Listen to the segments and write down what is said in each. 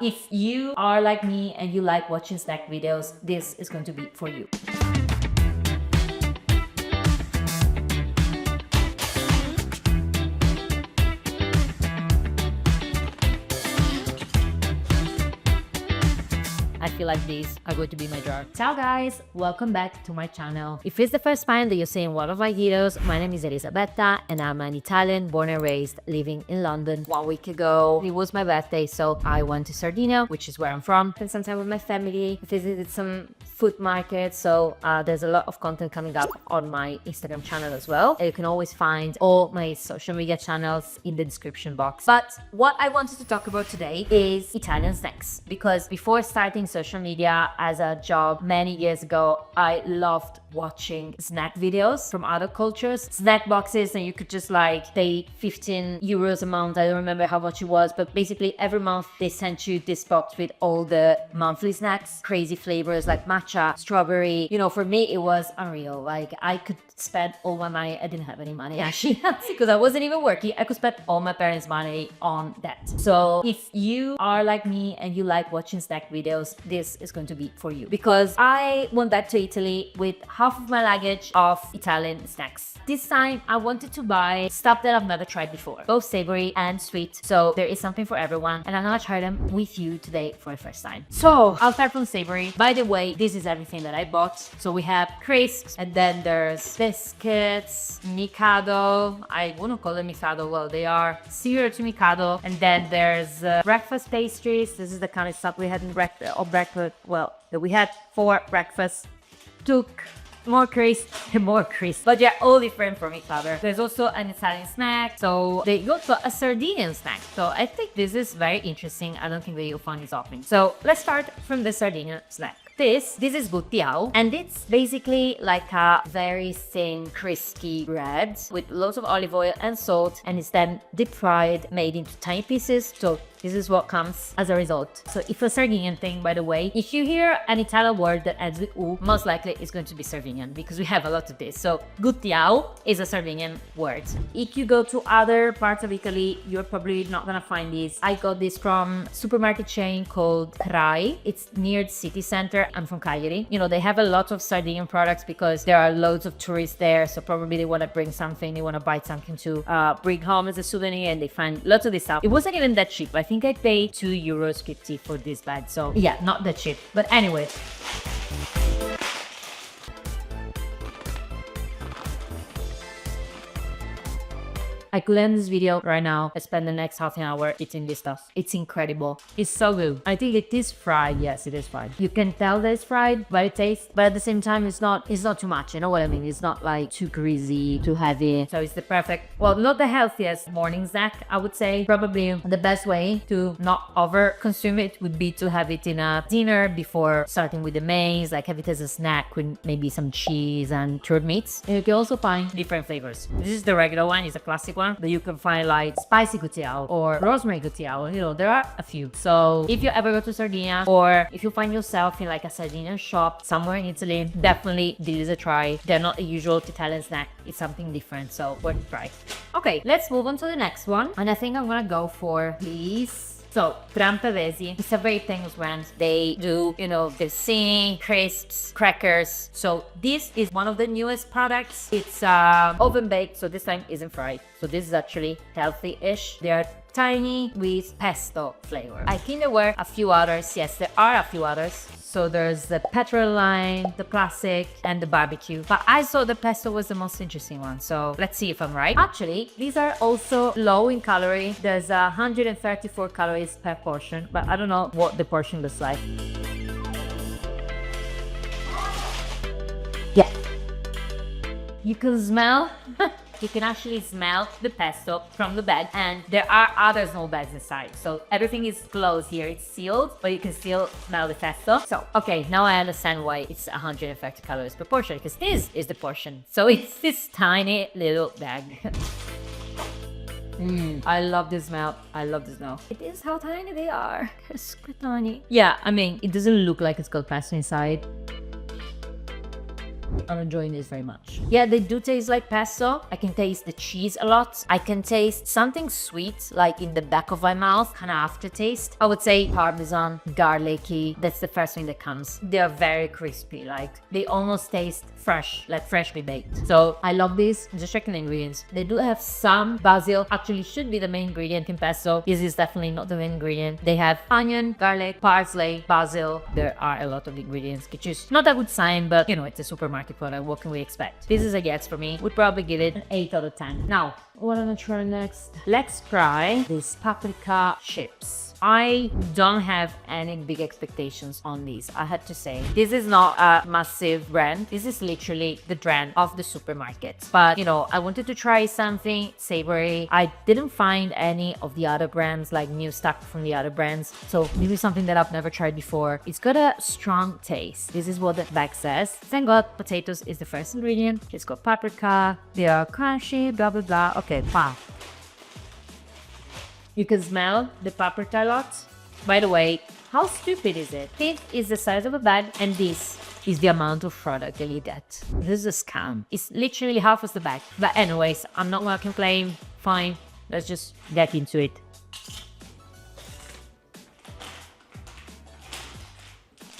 If you are like me and you like watching snack videos, this is going to be for you. I feel like these are going to be my jar. Ciao guys, welcome back to my channel. If it's the first time that you're seeing one of my videos, my name is Elisabetta and I'm an Italian born and raised living in London. 1 week ago, it was my birthday, so I went to Sardinia, which is where I'm from. Spent some time with my family, visited some food markets, so there's a lot of content coming up on my Instagram channel as well. And you can always find all my social media channels in the description box. But what I wanted to talk about today is Italian snacks, because before starting social media as a job many years ago, I loved watching snack videos from other cultures, snack boxes, and you could just like pay 15 euros a month. I don't remember how much it was, but basically every month they sent you this box with all the monthly snacks, crazy flavors like matcha, strawberry. You know, for me it was unreal. Like I could spend all my money. I didn't have any money actually because I wasn't even working. I could spend all my parents' money on that. So if you are like me and you like watching snack videos, this is going to be for you, because I went back to Italy with half of my luggage of Italian snacks. This time I wanted to buy stuff that I've never tried before, both savory and sweet. So there is something for everyone, and I'm gonna try them with you today for the first time. So I'll start from savory. By the way, this is everything that I bought. So we have crisps, and then there's biscuits, Mikado. I wouldn't call them Mikado, well, they are similar to Mikado. And then there's breakfast pastries. This is the kind of stuff we had in breakfast, well, that we had for breakfast. Took more crisps and more crisps, but they're all different from each other. There's also an Italian snack, so they got a Sardinian snack. So I think this is very interesting. I don't think that you'll find this often. So let's start from the Sardinian snack. This is Ciao, and it's basically like a very thin, crispy bread with lots of olive oil and salt, and it's then deep fried, made into tiny pieces. So this is what comes as a result. So if a Sardinian thing, by the way, if you hear an Italian word that ends with U, most likely it's going to be Sardinian, because we have a lot of this. So Ciao is a Sardinian word. If you go to other parts of Italy, you're probably not gonna find this. I got this from a supermarket chain called Rai. It's near the city center. I'm from Cagliari. You know, they have a lot of Sardinian products because there are loads of tourists there. So probably they want to bring something, they want to buy something to bring home as a souvenir, and they find lots of this stuff. It wasn't even that cheap. I think I paid €2.50 for this bag. So yeah, not that cheap. But anyway. I could end this video right now and spend the next half an hour eating this stuff. It's incredible. It's so good. I think it is fried. Yes, it is fried. You can tell that it's fried by the taste, but at the same time, it's not too much. You know what I mean? It's not like too greasy, too heavy. So it's the perfect, well, not the healthiest morning snack, I would say. Probably the best way to not over consume it would be to have it in a dinner before starting with the mains, like have it as a snack with maybe some cheese and cured meats. And you can also find different flavors. This is the regular one. It's a classic one, but you can find like spicy Ciao or rosemary Ciao. You know, there are a few. So if you ever go to Sardinia, or if you find yourself in like a Sardinian shop somewhere in Italy, definitely give this a try. They're not a usual Italian snack. It's something different, so worth a try. Okay, let's move on to the next one, and I think I'm gonna go for these. So, Trampavesi, it's a very famous brand. They do, you know, the crisps, crackers. So this is one of the newest products. It's oven baked, so this time isn't fried. So this is actually healthy-ish. They are tiny with pesto flavor. I think there were a few others. Yes, there are a few others. So there's the petrol line, the classic, and the barbecue. But I saw the pesto was the most interesting one. So let's see if I'm right. Actually, these are also low in calorie. There's 134 calories per portion, but I don't know what the portion looks like. Yeah. You can smell you can actually smell the pesto from the bag, and there are other small bags inside. So everything is closed here, it's sealed, but you can still smell the pesto. So, okay, now I understand why it's 130 calories per portion, because this is the portion. So it's this tiny little bag. I love the smell. I love the smell. It is how tiny they are. They're super tiny. Yeah, I mean, it doesn't look like it's got pesto inside. I'm enjoying this very much. Yeah, they do taste like pesto. I can taste the cheese a lot. I can taste something sweet, like in the back of my mouth, kind of aftertaste. I would say parmesan, garlicky. That's the first thing that comes. They are very crispy, like they almost taste fresh, like freshly baked. So I love this. Just checking the ingredients. They do have some basil. Actually, should be the main ingredient in pesto. This is definitely not the main ingredient. They have onion, garlic, parsley, basil. There are a lot of ingredients, which is not a good sign, but you know, it's a supermarket product. What can we expect? This is a yes for me. Would probably give it an 8 out of 10. Now, what am I try next? Let's try these paprika chips. I don't have any big expectations on these, I had to say. This is not a massive brand. This is literally the brand of the supermarket. But, you know, I wanted to try something savory. I didn't find any of the other brands, like new stuff from the other brands. So this is something that I've never tried before. It's got a strong taste. This is what the bag says. Thank God potatoes is the first ingredient. It's got paprika. They are crunchy, blah, blah, blah. Okay, wow. You can smell the paprika a lot. By the way, how stupid is it? This is the size of a bag and this is the amount of product that you get. This is a scam. It's literally half of the bag. But anyways, I'm not gonna complain. Fine, let's just get into it.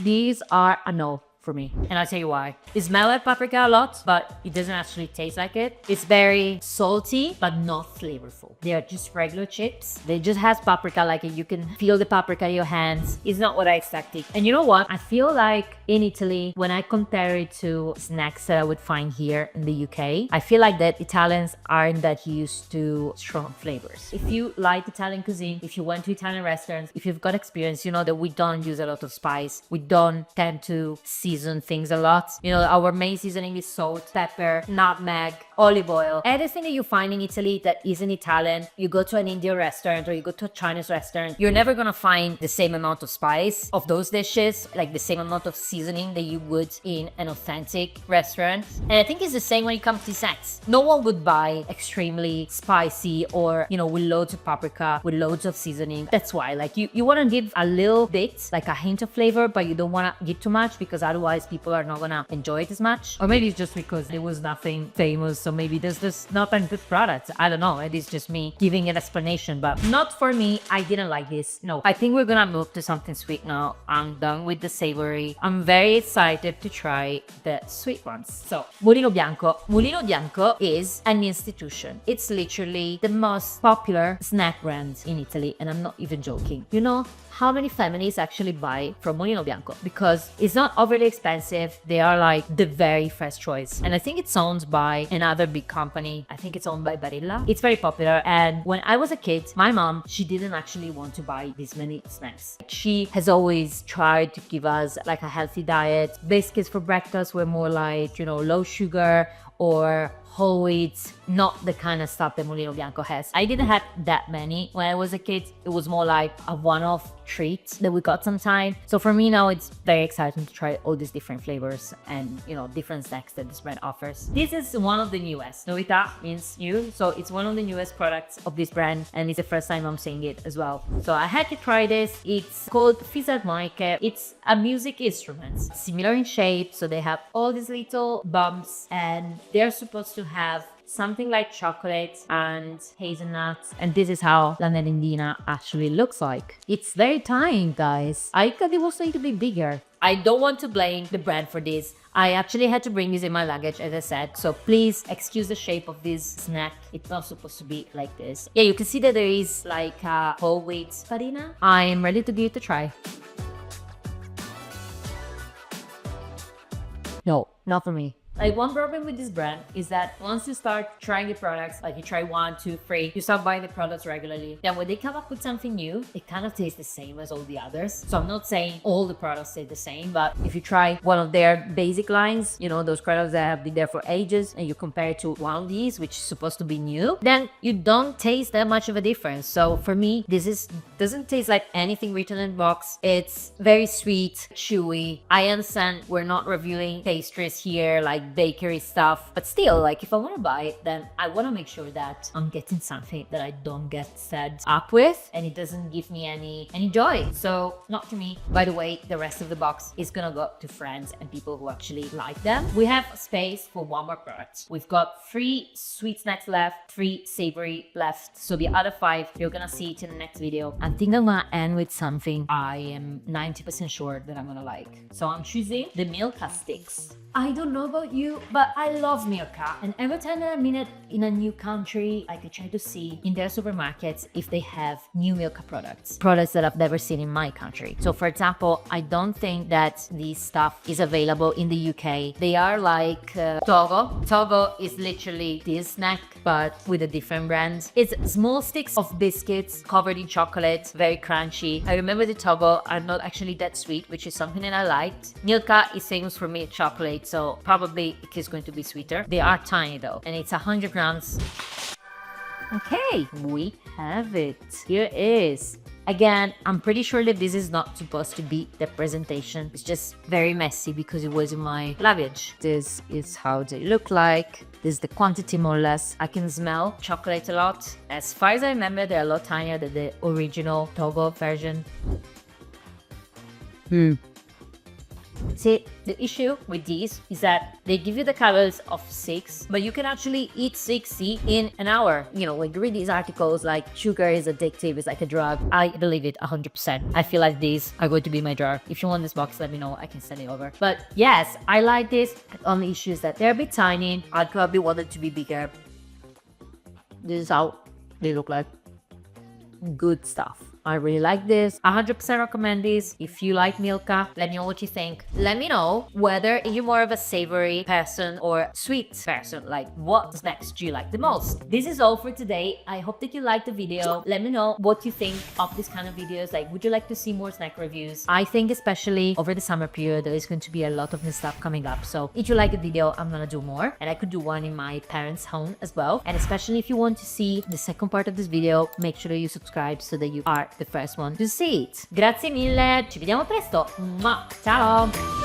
These are a no for me, and I'll tell you why. It smells like paprika a lot, but it doesn't actually taste like it. It's very salty, but not flavorful. They are just regular chips. They just has paprika, like you can feel the paprika in your hands. It's not what I expected. And you know what? I feel like in Italy, when I compare it to snacks that I would find here in the UK, I feel like that Italians aren't that used to strong flavors. If you like Italian cuisine, if you went to Italian restaurants, if you've got experience, you know that we don't use a lot of spice. We don't tend to season things a lot. You know, our main seasoning is salt, pepper, nutmeg, olive oil. Anything that you find in Italy that isn't Italian, you go to an Indian restaurant or you go to a Chinese restaurant, you're never gonna find the same amount of spice of those dishes, like the same amount of seasoning that you would in an authentic restaurant. And I think it's the same when it comes to snacks. No one would buy extremely spicy or, you know, with loads of paprika, with loads of seasoning. That's why, like, you want to give a little bit, like a hint of flavor, but you don't want to give too much because otherwise people are not gonna enjoy it as much. Or maybe it's just because there was nothing famous, so maybe there's just not a good product. I don't know. It is just me giving an explanation, but not for me. I didn't like this. No, I think we're gonna move to something sweet now. I'm done with the savory. I'm very excited to try the sweet ones. So, Mulino Bianco. Mulino Bianco is an institution. It's literally the most popular snack brand in Italy, and I'm not even joking. You know how many families actually buy from Mulino Bianco? Because it's not overly expensive. They are like the very first choice. And I think it's owned by another big company. I think it's owned by Barilla. It's very popular. And when I was a kid, my mom, she didn't actually want to buy this many snacks. She has always tried to give us like a healthy diet. Biscuits for breakfast were more like, you know, low sugar or whole wheat, not the kind of stuff that Mulino Bianco has. I didn't have that many when I was a kid. It was more like a one-off treat that we got sometime. So for me now, it's very exciting to try all these different flavors and, you know, different snacks that this brand offers. This is one of the newest. Novità means new. So it's one of the newest products of this brand, and it's the first time I'm seeing it as well. So I had to try this. It's called fisarmonica. It's a music instrument, similar in shape. So they have all these little bumps, and they're supposed to have something like chocolate and hazelnuts, and this is how la merendina actually looks like. It's very tiny, guys. I thought it was going to be bigger. I don't want to blame the brand for this. I actually had to bring this in my luggage, as I said, so please excuse the shape of this snack. It's not supposed to be like this. Yeah, you can see that there is like a whole wheat farina. I'm ready to give it a try. No, not for me. Like, one problem with this brand is that once you start trying the products, like you try 1, 2, 3, you start buying the products regularly. Then when they come up with something new, it kind of tastes the same as all the others. So I'm not saying all the products taste the same, but if you try one of their basic lines, you know, those products that have been there for ages, and you compare it to one of these, which is supposed to be new, then you don't taste that much of a difference. So for me, this doesn't taste like anything written in the box. It's very sweet, chewy. I understand we're not reviewing pastries here, like like bakery stuff, but still, like if I want to buy it, then I want to make sure that I'm getting something that I don't get fed up with and it doesn't give me any joy. So not to me. By the way, the rest of the box is gonna go to friends and people who actually like them. We have space for one more product. We've got 3 sweet snacks left, 3 savory left. So the other 5 you're gonna see it in the next video. I think I'm gonna end with something I am 90% sure that I'm gonna like. So I'm choosing the Milka sticks. I don't know about you, but I love Milka. And every time that I'm in a new country, I could try to see in their supermarkets if they have new Milka products that I've never seen in my country. So for example, I don't think that this stuff is available in the UK. They are like Togo. Togo is literally this snack, but with a different brand. It's small sticks of biscuits covered in chocolate, very crunchy. I remember the Togo are not actually that sweet, which is something that I liked. Milka is famous for milk chocolate, so probably it is going to be sweeter. They are tiny though, and it's 100 grams. Okay, we have it. Here it is. Again, I'm pretty sure that this is not supposed to be the presentation. It's just very messy because it was in my luggage. This is how they look like. This is the quantity more or less. I can smell chocolate a lot. As far as I remember, they're a lot tinier than the original Togo version. See, the issue with these is that they give you the calories of 6, but you can actually eat 60 in an hour. You know, when you read these articles like sugar is addictive, it's like a drug. I believe it 100%. I feel like these are going to be my drug. If you want this box, let me know. I can send it over. But yes, I like this. The only issue is that they're a bit tiny. I'd probably want them to be bigger. This is how they look like. Good stuff. I really like this. 100% recommend this. If you like Milka, let me know what you think. Let me know whether you're more of a savory person or sweet person. Like, what snacks do you like the most? This is all for today. I hope that you liked the video. Let me know what you think of this kind of videos. Like, would you like to see more snack reviews? I think especially over the summer period, there is going to be a lot of new stuff coming up. So if you like the video, I'm gonna do more. And I could do one in my parents' home as well. And especially if you want to see the second part of this video, make sure that you subscribe so that you are the first one to see it. Grazie mille, ci vediamo presto. Ciao!